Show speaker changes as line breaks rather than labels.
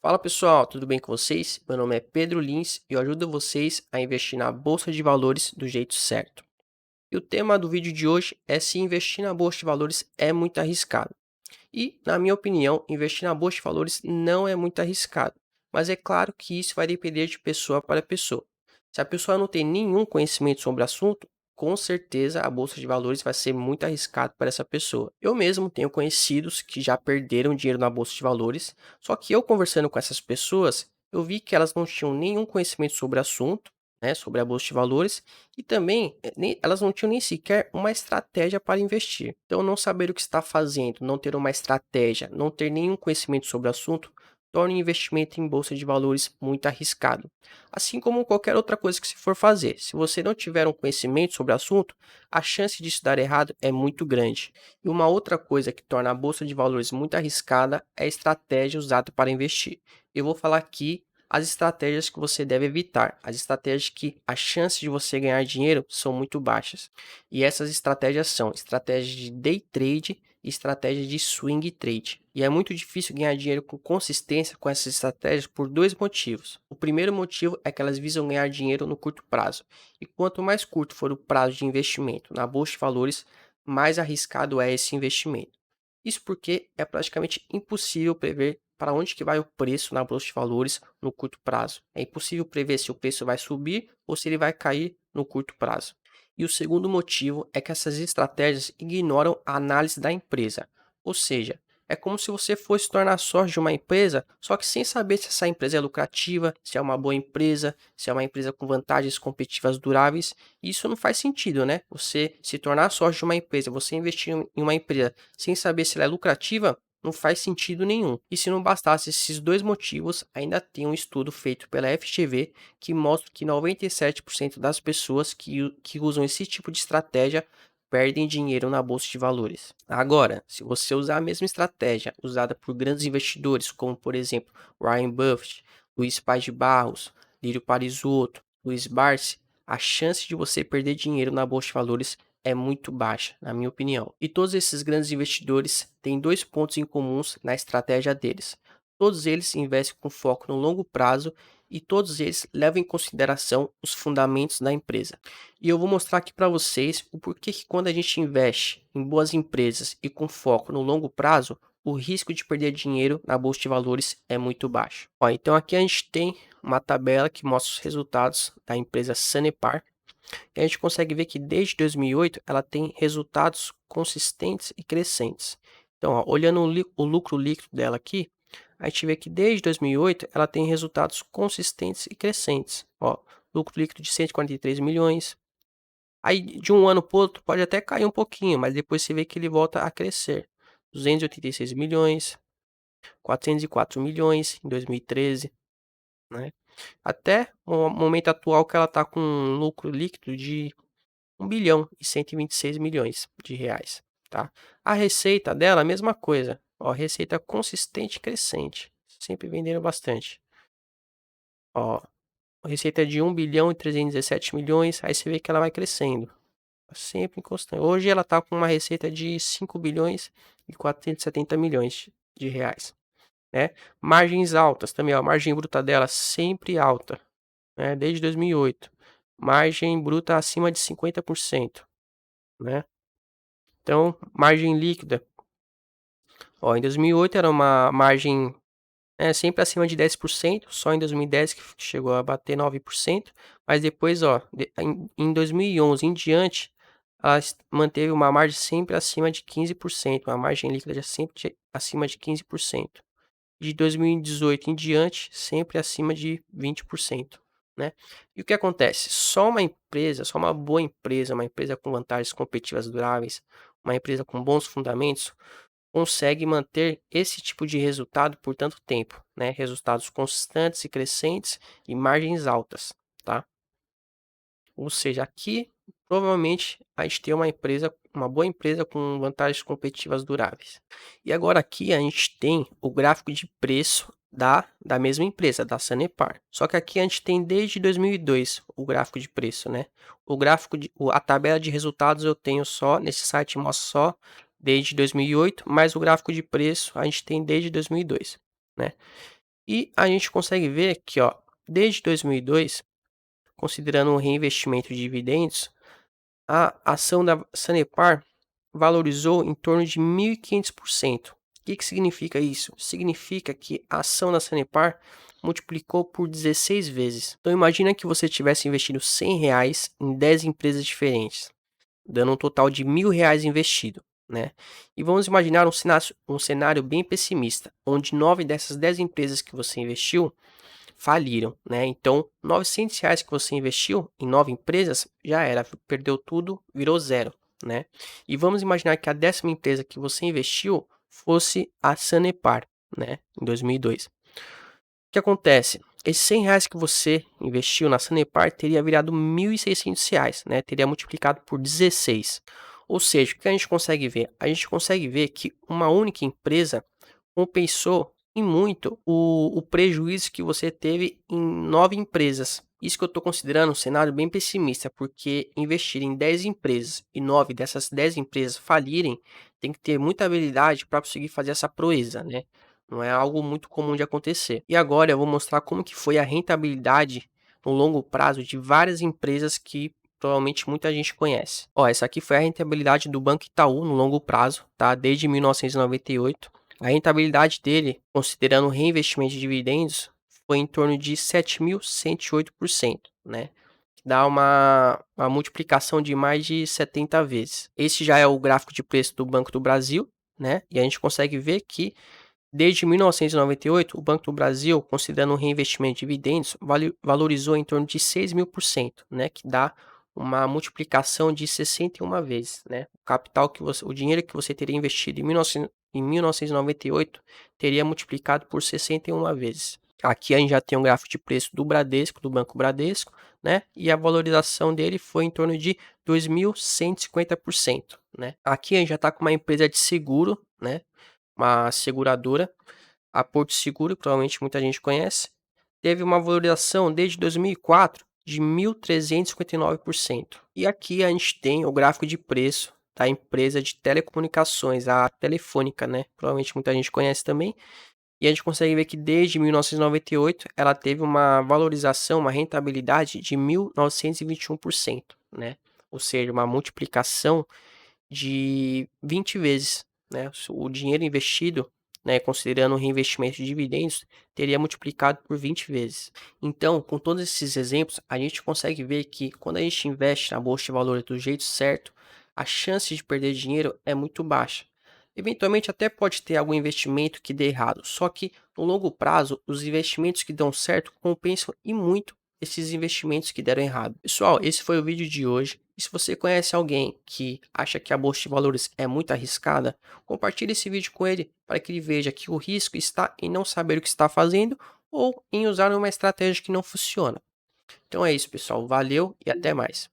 Fala pessoal, tudo bem com vocês? Meu nome é Pedro Lins e eu ajudo vocês a investir na bolsa de valores do jeito certo. E o tema do vídeo de hoje é se investir na bolsa de valores é muito arriscado. E, na minha opinião, investir na bolsa de valores não é muito arriscado, mas é claro que isso vai depender de pessoa para pessoa. Se a pessoa não tem nenhum conhecimento sobre o assunto, com certeza a bolsa de valores vai ser muito arriscado para essa pessoa. Eu mesmo tenho conhecidos que já perderam dinheiro na bolsa de valores, só que eu conversando com essas pessoas, eu vi que elas não tinham nenhum conhecimento sobre o assunto, né, sobre a bolsa de valores, e também elas não tinham nem sequer uma estratégia para investir. Então, não saber o que está fazendo, não ter uma estratégia, não ter nenhum conhecimento sobre o assunto, torna o investimento em bolsa de valores muito arriscado. Assim como qualquer outra coisa que se for fazer. Se você não tiver um conhecimento sobre o assunto, a chance disso dar errado é muito grande. E uma outra coisa que torna a bolsa de valores muito arriscada é a estratégia usada para investir. Eu vou falar aqui as estratégias que você deve evitar, as estratégias que a chance de você ganhar dinheiro são muito baixas. E essas estratégias são estratégias de day trade e estratégias de swing trade. E é muito difícil ganhar dinheiro com consistência com essas estratégias por dois motivos. O primeiro motivo é que elas visam ganhar dinheiro no curto prazo. E quanto mais curto for o prazo de investimento na bolsa de valores, mais arriscado é esse investimento. Isso porque é praticamente impossível prever para onde que vai o preço na bolsa de valores no curto prazo. É impossível prever se o preço vai subir ou se ele vai cair no curto prazo. E o segundo motivo é que essas estratégias ignoram a análise da empresa. Ou seja, é como se você fosse tornar sócio de uma empresa, só que sem saber se essa empresa é lucrativa, se é uma boa empresa, se é uma empresa com vantagens competitivas duráveis. E isso não faz sentido, né? Você se tornar sócio de uma empresa, você investir em uma empresa sem saber se ela é lucrativa, não faz sentido nenhum. E se não bastasse esses dois motivos, ainda tem um estudo feito pela FGV que mostra que 97% das pessoas que usam esse tipo de estratégia perdem dinheiro na bolsa de valores. Agora, se você usar a mesma estratégia usada por grandes investidores, como por exemplo Warren Buffett, Luiz Paz de Barros, Lírio Parisotto, Luiz Barsi, a chance de você perder dinheiro na bolsa de valores é muito baixa, na minha opinião. E todos esses grandes investidores têm dois pontos em comuns na estratégia deles. Todos eles investem com foco no longo prazo e todos eles levam em consideração os fundamentos da empresa. E eu vou mostrar aqui para vocês o porquê que quando a gente investe em boas empresas e com foco no longo prazo, o risco de perder dinheiro na bolsa de valores é muito baixo. Ó, então aqui a gente tem uma tabela que mostra os resultados da empresa Sanepar. E a gente consegue ver que desde 2008 ela tem resultados consistentes e crescentes. Então, ó, olhando o lucro líquido dela aqui, a gente vê que desde 2008 ela tem resultados consistentes e crescentes. Ó, lucro líquido de 143 milhões. Aí de um ano para o outro pode até cair um pouquinho, mas depois você vê que ele volta a crescer. 286 milhões, 404 milhões em 2013, né? Até o momento atual que ela está com um lucro líquido de 1 bilhão e 126 milhões de reais, tá? A receita dela, a mesma coisa. Ó, receita consistente e crescente. Sempre vendendo bastante. Ó, receita de 1 bilhão e 317 milhões. Aí você vê que ela vai crescendo. Sempre em constante. Hoje ela está com uma receita de 5 bilhões e 470 milhões de reais, né? Margens altas também, ó. A margem bruta dela sempre alta, né? Desde 2008. Margem bruta acima de 50%, né? Então, margem líquida, ó, em 2008 era uma margem sempre acima de 10%, só em 2010 que chegou a bater 9%, mas depois, ó, em 2011 em diante, ela manteve uma margem sempre acima de 15%, uma margem líquida sempre acima de 15%. De 2018 em diante, sempre acima de 20%, né? E o que acontece? Só uma empresa, só uma boa empresa, uma empresa com vantagens competitivas duráveis, uma empresa com bons fundamentos, consegue manter esse tipo de resultado por tanto tempo, né? Resultados constantes e crescentes e margens altas, tá? Ou seja, aqui provavelmente a gente tem uma empresa, uma boa empresa com vantagens competitivas duráveis. E agora aqui a gente tem o gráfico de preço da mesma empresa, da Sanepar. Só que aqui a gente tem desde 2002 o gráfico de preço, né? O gráfico a tabela de resultados eu tenho só nesse site, mostra só desde 2008, mas o gráfico de preço a gente tem desde 2002, né? E a gente consegue ver que, ó, desde 2002, considerando um reinvestimento de dividendos, a ação da Sanepar valorizou em torno de 1.500%. O que significa isso? Significa que a ação da Sanepar multiplicou por 16 vezes. Então imagina que você tivesse investido R$ 100 em 10 empresas diferentes, dando um total de R$ 1.000 investido, né? E vamos imaginar um cenário bem pessimista, onde 9 dessas 10 empresas que você investiu faliram, né? Então, R$ 900 que você investiu em 9 empresas já era, perdeu tudo, virou zero, né? E vamos imaginar que a 10ª empresa que você investiu fosse a Sanepar, né? Em 2002. O que acontece? Esses R$ 100 que você investiu na Sanepar teria virado R$ 1.600, né? Teria multiplicado por 16. Ou seja, o que a gente consegue ver? A gente consegue ver que uma única empresa compensou em muito o prejuízo que você teve em 9 empresas. Isso que eu estou considerando um cenário bem pessimista, porque investir em 10 empresas e 9 dessas 10 empresas falirem, tem que ter muita habilidade para conseguir fazer essa proeza, né? Não é algo muito comum de acontecer. E agora eu vou mostrar como que foi a rentabilidade no longo prazo de várias empresas que provavelmente muita gente conhece. Ó, essa aqui foi a rentabilidade do Banco Itaú no longo prazo, tá? Desde 1998. A rentabilidade dele, considerando o reinvestimento de dividendos, foi em torno de 7.108%, né? Dá uma multiplicação de mais de 70 vezes. Esse já é o gráfico de preço do Banco do Brasil, né? E a gente consegue ver que desde 1998, o Banco do Brasil, considerando o reinvestimento de dividendos, valorizou em torno de 6.000%, né, que dá uma multiplicação de 61 vezes, né? O dinheiro que você teria investido em 1998 teria multiplicado por 61 vezes. Aqui a gente já tem um gráfico de preço do Bradesco, do Banco Bradesco, né? E a valorização dele foi em torno de 2.150%, né? Aqui a gente já está com uma empresa de seguro, né? Uma seguradora, a Porto Seguro, que provavelmente muita gente conhece, teve uma valorização desde 2004 de 1.359%. E aqui a gente tem o gráfico de preço da empresa de telecomunicações, a Telefônica, né? Provavelmente muita gente conhece também. E a gente consegue ver que desde 1998 ela teve uma valorização, uma rentabilidade de 1.921%, né? Ou seja, uma multiplicação de 20 vezes, né? O dinheiro investido, né, considerando o reinvestimento de dividendos, teria multiplicado por 20 vezes. Então, com todos esses exemplos, a gente consegue ver que quando a gente investe na bolsa de valores do jeito certo, a chance de perder dinheiro é muito baixa. Eventualmente até pode ter algum investimento que dê errado, só que no longo prazo, os investimentos que dão certo compensam e muito esses investimentos que deram errado. Pessoal, esse foi o vídeo de hoje. E se você conhece alguém que acha que a bolsa de valores é muito arriscada, compartilhe esse vídeo com ele para que ele veja que o risco está em não saber o que está fazendo ou em usar uma estratégia que não funciona. Então é isso, pessoal. Valeu e até mais.